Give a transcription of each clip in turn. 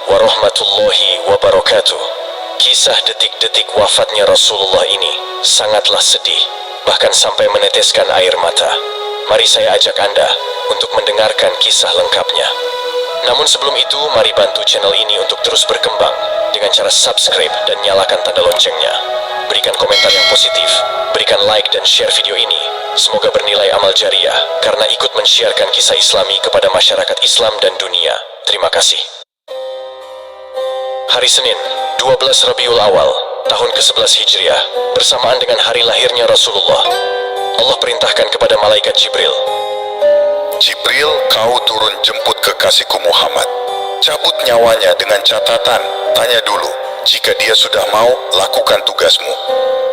warahmatullahi wabarakatuh. Kisah detik-detik wafatnya Rasulullah ini sangatlah sedih, bahkan sampai meneteskan air mata. Mari saya ajak Anda untuk mendengarkan kisah lengkapnya. Namun sebelum itu, mari bantu channel ini untuk terus berkembang dengan cara subscribe dan nyalakan tanda loncengnya. Berikan komentar yang positif, berikan like dan share video ini. Semoga bernilai amal jariah karena ikut men-sharekan kisah Islami kepada masyarakat Islam dan dunia. Terima kasih. Hari Senin, 12 Rabiul Awal, tahun ke-11 Hijriah, bersamaan dengan hari lahirnya Rasulullah. Allah perintahkan kepada malaikat Jibril, Jibril, kau turun jemput kekasihku Muhammad. Cabut nyawanya dengan catatan, tanya dulu. Jika dia sudah mau, lakukan tugasmu.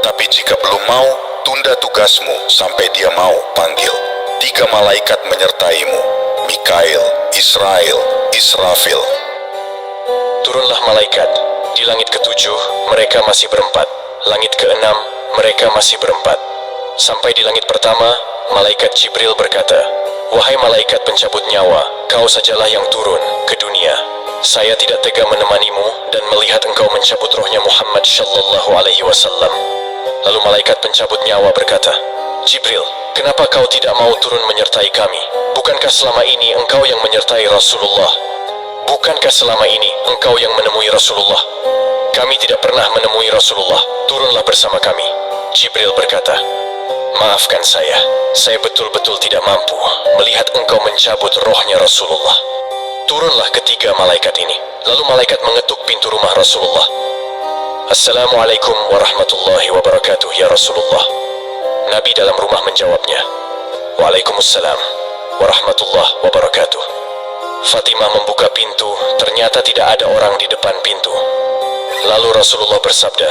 Tapi jika belum mau, tunda tugasmu sampai dia mau, panggil. 3 malaikat menyertaimu, Mikail, Israel, Israfil. turunlah malaikat. Di langit ke-7, mereka masih berempat. Langit ke-6, mereka masih berempat. Sampai di langit pertama, malaikat Jibril berkata, wahai malaikat pencabut nyawa, kau sajalah yang turun ke dunia. Saya tidak tega menemanimu dan melihat engkau mencabut rohnya Muhammad sallallahu alaihi wasallam. Lalu malaikat pencabut nyawa berkata, Jibril, kenapa kau tidak mau turun menyertai kami? Bukankah selama ini engkau yang menyertai Rasulullah? Bukankah selama ini engkau yang menemui Rasulullah? Kami tidak pernah menemui Rasulullah, turunlah bersama kami. Jibril berkata, maafkan saya betul-betul tidak mampu melihat engkau mencabut rohnya Rasulullah. Turunlah ketiga malaikat ini. Lalu malaikat mengetuk pintu rumah Rasulullah. Assalamualaikum warahmatullahi wabarakatuh ya Rasulullah. Nabi dalam rumah menjawabnya, Waalaikumsalam warahmatullahi wabarakatuh. Fatimah membuka pintu, ternyata tidak ada orang di depan pintu. Lalu Rasulullah bersabda,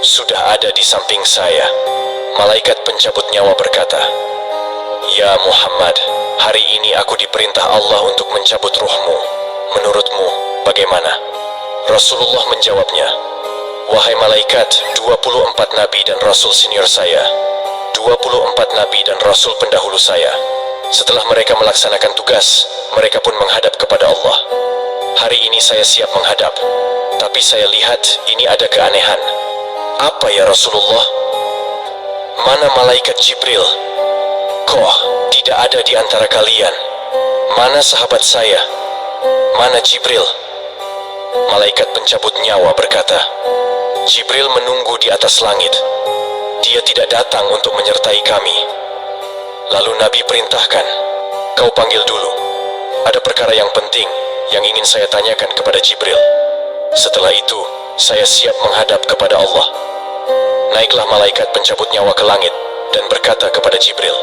sudah ada di samping saya. Malaikat pencabut nyawa berkata, ya Muhammad, hari ini aku diperintah Allah untuk mencabut ruhmu. Menurutmu, bagaimana? Rasulullah menjawabnya, wahai malaikat, 24 nabi dan rasul senior saya, 24 nabi dan rasul pendahulu saya. Setelah mereka melaksanakan tugas, mereka pun menghadap kepada Allah. Hari ini saya siap menghadap, tapi saya lihat ini ada keanehan. Apa ya Rasulullah? Mana malaikat Jibril? Kok tidak ada di antara kalian? Mana sahabat saya? Mana Jibril? Malaikat pencabut nyawa berkata, Jibril menunggu di atas langit. Dia tidak datang untuk menyertai kami. Lalu Nabi perintahkan, kau panggil dulu. Ada perkara yang penting yang ingin saya tanyakan kepada Jibril. Setelah itu, saya siap menghadap kepada Allah. Naiklah malaikat pencabut nyawa ke langit dan berkata kepada Jibril,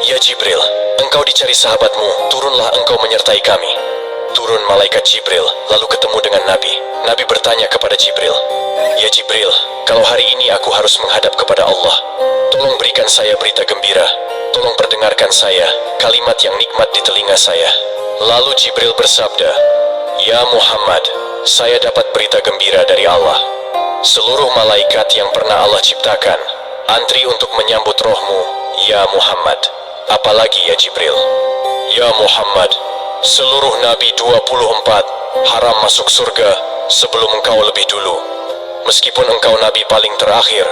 ya Jibril, engkau dicari sahabatmu, turunlah engkau menyertai kami. Turun malaikat Jibril, lalu ketemu dengan Nabi. Nabi bertanya kepada Jibril, ya Jibril, kalau hari ini aku harus menghadap kepada Allah, tolong berikan saya berita gembira. Tolong perdengarkan saya kalimat yang nikmat di telinga saya. Lalu Jibril bersabda, ya Muhammad, saya dapat berita gembira dari Allah. Seluruh malaikat yang pernah Allah ciptakan antri untuk menyambut rohmu, ya Muhammad. Apalagi ya Jibril. Ya Muhammad, seluruh nabi 24 haram masuk surga sebelum engkau lebih dulu. Meskipun engkau nabi paling terakhir,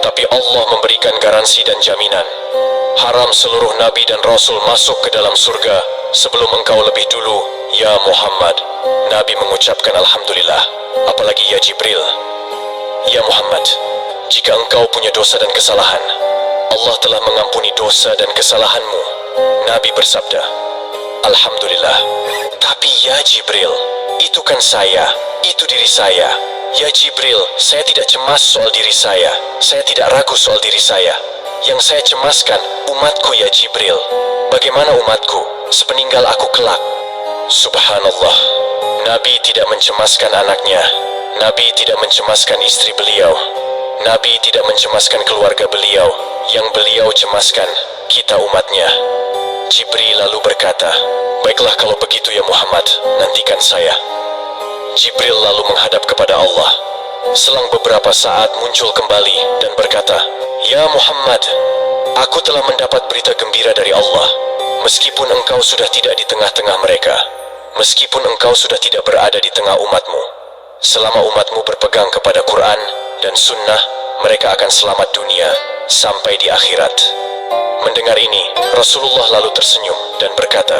tapi Allah memberikan garansi dan jaminan. Haram seluruh nabi dan rasul masuk ke dalam surga sebelum engkau lebih dulu, ya Muhammad. Nabi mengucapkan Alhamdulillah. Apalagi ya Jibril. Ya Muhammad, jika engkau punya dosa dan kesalahan, Allah telah mengampuni dosa dan kesalahanmu. Nabi bersabda, Alhamdulillah. Tapi ya Jibril, itu kan saya, itu diri saya. Ya Jibril, saya tidak cemas soal diri saya tidak ragu soal diri saya. Yang saya cemaskan, umatku ya Jibril. Bagaimana umatku sepeninggal aku kelak? Subhanallah, Nabi tidak mencemaskan anaknya. Nabi tidak mencemaskan istri beliau. Nabi tidak mencemaskan keluarga beliau. Yang beliau cemaskan, kita umatnya. Jibril lalu berkata, baiklah kalau begitu ya Muhammad, nantikan saya. Jibril lalu menghadap kepada Allah. Selang beberapa saat muncul kembali dan berkata, ya Muhammad, aku telah mendapat berita gembira dari Allah, meskipun engkau sudah tidak di tengah-tengah mereka. meskipun engkau sudah tidak berada di tengah umatmu. Selama umatmu berpegang kepada Quran dan Sunnah, mereka akan selamat dunia sampai di akhirat. Mendengar ini, Rasulullah lalu tersenyum dan berkata,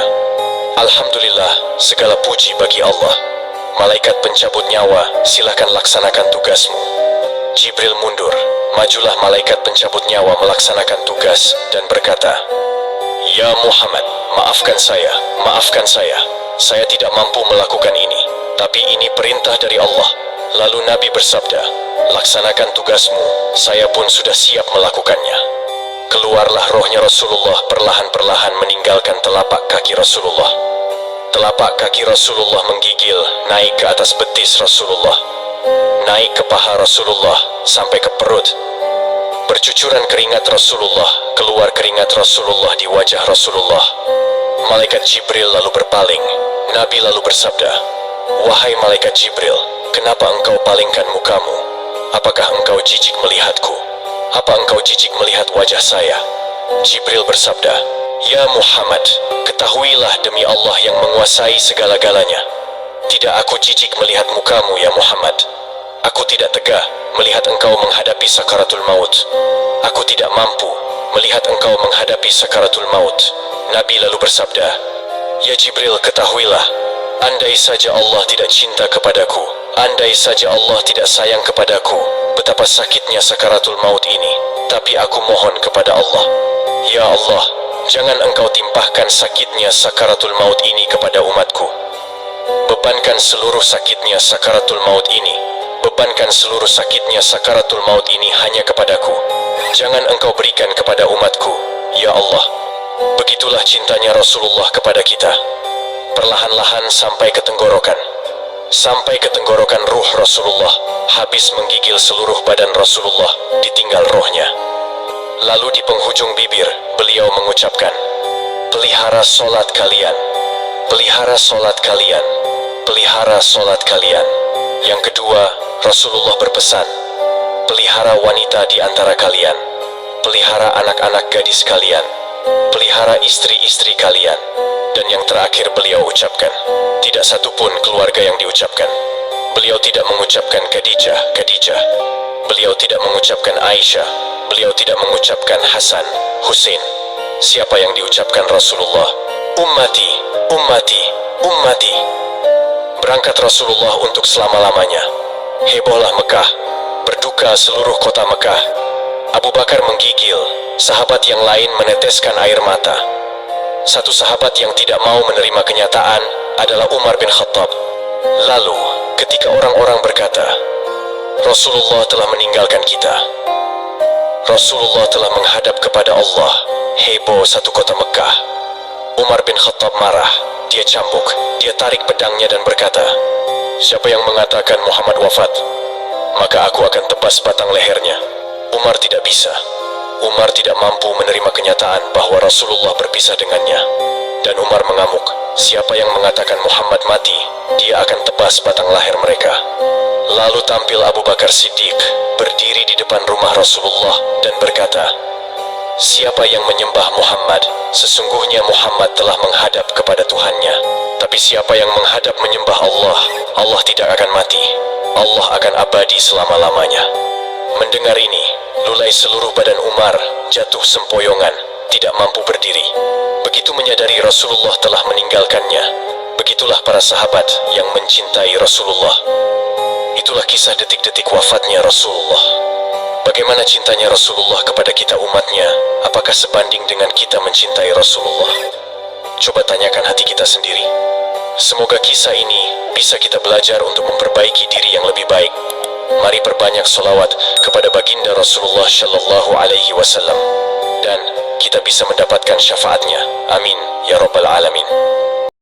Alhamdulillah, segala puji bagi Allah. Malaikat pencabut nyawa, silakan laksanakan tugasmu. Jibril mundur, majulah malaikat pencabut nyawa melaksanakan tugas dan berkata, Ya Muhammad, maafkan saya. Saya tidak mampu melakukan ini, tapi ini perintah dari Allah. Lalu Nabi bersabda, laksanakan tugasmu, saya pun sudah siap melakukannya. Keluarlah rohnya Rasulullah perlahan-perlahan meninggalkan telapak kaki Rasulullah. Telapak kaki Rasulullah menggigil naik ke atas betis Rasulullah, naik ke paha Rasulullah sampai ke perut. Bercucuran keringat Rasulullah, keluar keringat Rasulullah di wajah Rasulullah. Malaikat Jibril lalu berpaling. Nabi lalu bersabda, Wahai malaikat Jibril, kenapa engkau palingkan mukamu? Apakah engkau jijik melihatku? Apa engkau jijik melihat wajah saya? Jibril bersabda, Ya Muhammad, ketahuilah demi Allah yang menguasai segala-galanya, tidak aku jijik melihat mukamu ya Muhammad. Aku tidak tegah melihat engkau menghadapi sakaratul maut. Aku tidak mampu melihat engkau menghadapi sakaratul maut. Nabi lalu bersabda, Ya Jibril, ketahuilah, andai saja Allah tidak cinta kepadaku, andai saja Allah tidak sayang kepadaku, betapa sakitnya sakaratul maut ini. Tapi aku mohon kepada Allah, Ya Allah, jangan engkau timpahkan sakitnya sakaratul maut ini kepada umatku. Bebankan seluruh sakitnya sakaratul maut ini. Bebankan seluruh sakitnya sakaratul maut ini hanya kepadaku. Jangan engkau berikan kepada umatku, Ya Allah. Begitulah cintanya Rasulullah kepada kita. Perlahan-lahan sampai ke tenggorokan. Sampai ke tenggorokan ruh Rasulullah, habis menggigil seluruh badan Rasulullah, ditinggal rohnya. Lalu di penghujung bibir, beliau mengucapkan, Pelihara solat kalian, pelihara solat kalian, pelihara solat kalian. Yang kedua, Rasulullah berpesan, pelihara wanita di antara kalian, pelihara anak-anak gadis kalian, pelihara istri-istri kalian. Dan yang terakhir beliau ucapkan, tidak satu pun keluarga yang diucapkan. Beliau tidak mengucapkan Khadijah, Khadijah. Beliau tidak mengucapkan Aisyah. Beliau tidak mengucapkan Hasan, Husain. Siapa yang diucapkan Rasulullah? Ummati, ummati, ummati. Berangkat Rasulullah untuk selama-lamanya. Hebohlah Mekah, berduka seluruh kota Mekah. Abu Bakar menggigil, sahabat yang lain meneteskan air mata. Satu sahabat yang tidak mau menerima kenyataan adalah Umar bin Khattab. Lalu, ketika orang-orang berkata, Rasulullah telah meninggalkan kita, Rasulullah telah menghadap kepada Allah, heboh satu kota Mekah. Umar bin Khattab marah, dia cambuk, dia tarik pedangnya dan berkata, siapa yang mengatakan Muhammad wafat, maka aku akan tebas batang lehernya. Umar tidak bisa. Umar tidak mampu menerima kenyataan bahwa Rasulullah berpisah dengannya. Dan Umar mengamuk, siapa yang mengatakan Muhammad mati, dia akan tebas batang leher mereka. Lalu tampil Abu Bakar Siddiq, berdiri di depan rumah Rasulullah dan berkata, siapa yang menyembah Muhammad, sesungguhnya Muhammad telah menghadap kepada Tuhannya. Tapi siapa yang menghadap menyembah Allah, Allah tidak akan mati, Allah akan abadi selama-lamanya. Mendengar ini, lulai seluruh badan Umar, jatuh sempoyongan, tidak mampu berdiri. Begitu menyadari Rasulullah telah meninggalkannya, begitulah para sahabat yang mencintai Rasulullah. Itulah kisah detik-detik wafatnya Rasulullah. Bagaimana cintanya Rasulullah kepada kita umatnya, apakah sebanding dengan kita mencintai Rasulullah? Coba tanyakan hati kita sendiri. Semoga kisah ini bisa kita belajar untuk memperbaiki diri yang lebih baik. Mari perbanyak sholawat kepada baginda Rasulullah Shallallahu Alaihi Wasallam dan kita bisa mendapatkan syafaatnya. Amin ya Rabbal Alamin.